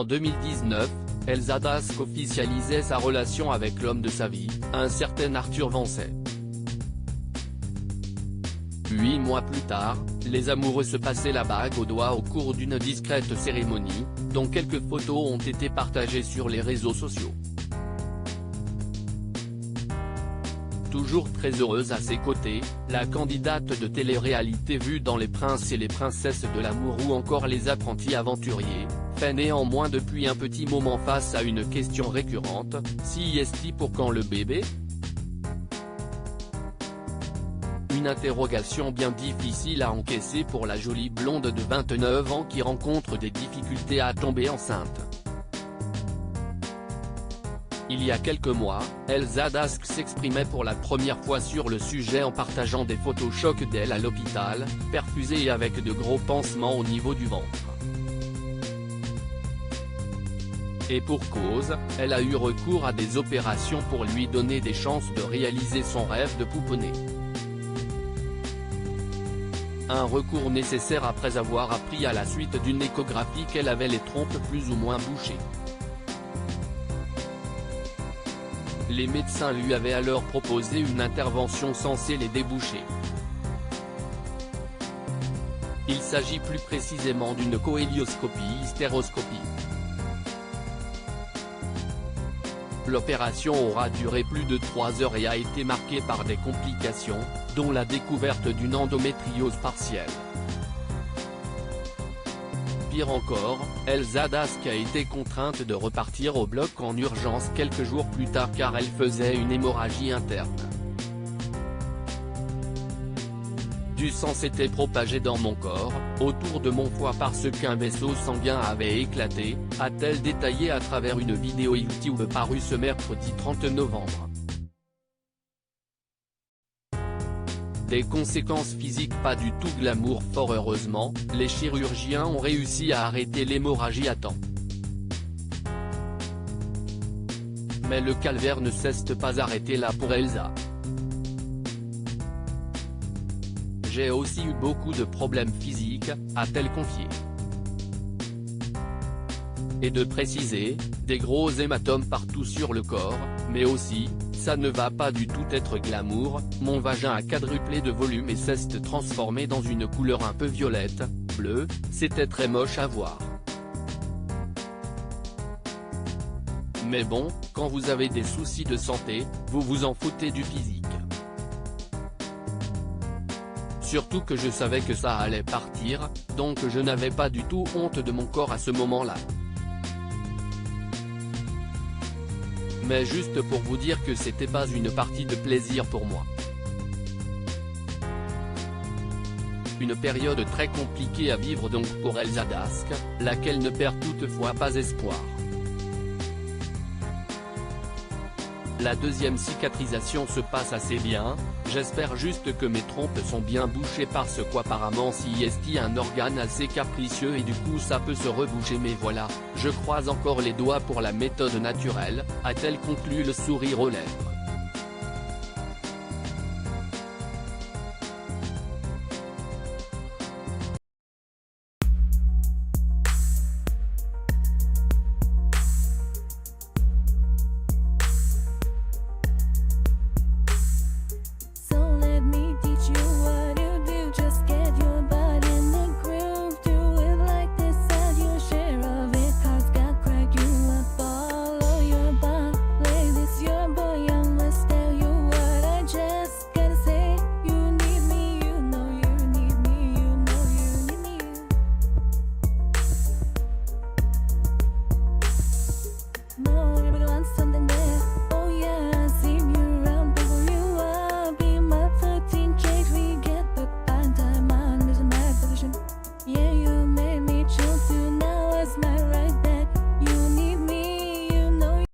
En 2019, Elsa Dask officialisait sa relation avec l'homme de sa vie, un certain Arthur Vancet. 8 mois plus tard, les amoureux se passaient la bague au doigt au cours d'une discrète cérémonie, dont quelques photos ont été partagées sur les réseaux sociaux. Toujours très heureuse à ses côtés, la candidate de télé-réalité vue dans Les Princes et les Princesses de l'amour ou encore Les Apprentis aventuriers, fait néanmoins depuis un petit moment face à une question récurrente, si est-il pour quand le bébé ? Une interrogation bien difficile à encaisser pour la jolie blonde de 29 ans qui rencontre des difficultés à tomber enceinte. Il y a quelques mois, Elsa Dask s'exprimait pour la première fois sur le sujet en partageant des photos chocs d'elle à l'hôpital, perfusée et avec de gros pansements au niveau du ventre. Et pour cause, elle a eu recours à des opérations pour lui donner des chances de réaliser son rêve de pouponner. Un recours nécessaire après avoir appris à la suite d'une échographie qu'elle avait les trompes plus ou moins bouchées. Les médecins lui avaient alors proposé une intervention censée les déboucher. Il s'agit plus précisément d'une cohélioscopie-hystéroscopie. L'opération aura duré plus de 3 heures et a été marquée par des complications, dont la découverte d'une endométriose partielle. Pire encore, Elsa Dask a été contrainte de repartir au bloc en urgence quelques jours plus tard car elle faisait une hémorragie interne. Du sang s'était propagé dans mon corps, autour de mon foie parce qu'un vaisseau sanguin avait éclaté, a-t-elle détaillé à travers une vidéo YouTube parue ce mercredi 30 novembre. Des conséquences physiques pas du tout glamour. Fort heureusement, les chirurgiens ont réussi à arrêter l'hémorragie à temps. Mais le calvaire ne s'est pas arrêté là pour Elsa. J'ai aussi eu beaucoup de problèmes physiques, a-t-elle confié. Et de préciser, des gros hématomes partout sur le corps, mais aussi, ça ne va pas du tout être glamour, mon vagin a quadruplé de volume et s'est transformé dans une couleur un peu violette, bleue, c'était très moche à voir. Mais bon, quand vous avez des soucis de santé, vous vous en foutez du physique. Surtout que je savais que ça allait partir, donc je n'avais pas du tout honte de mon corps à ce moment-là. Mais juste pour vous dire que c'était pas une partie de plaisir pour moi. Une période très compliquée à vivre donc pour Elsa Dask, laquelle ne perd toutefois pas espoir. La deuxième cicatrisation se passe assez bien, j'espère juste que mes trompes sont bien bouchées parce qu'apparemment si est un organe assez capricieux et du coup ça peut se reboucher mais voilà, je croise encore les doigts pour la méthode naturelle, a-t-elle conclu le sourire aux lèvres.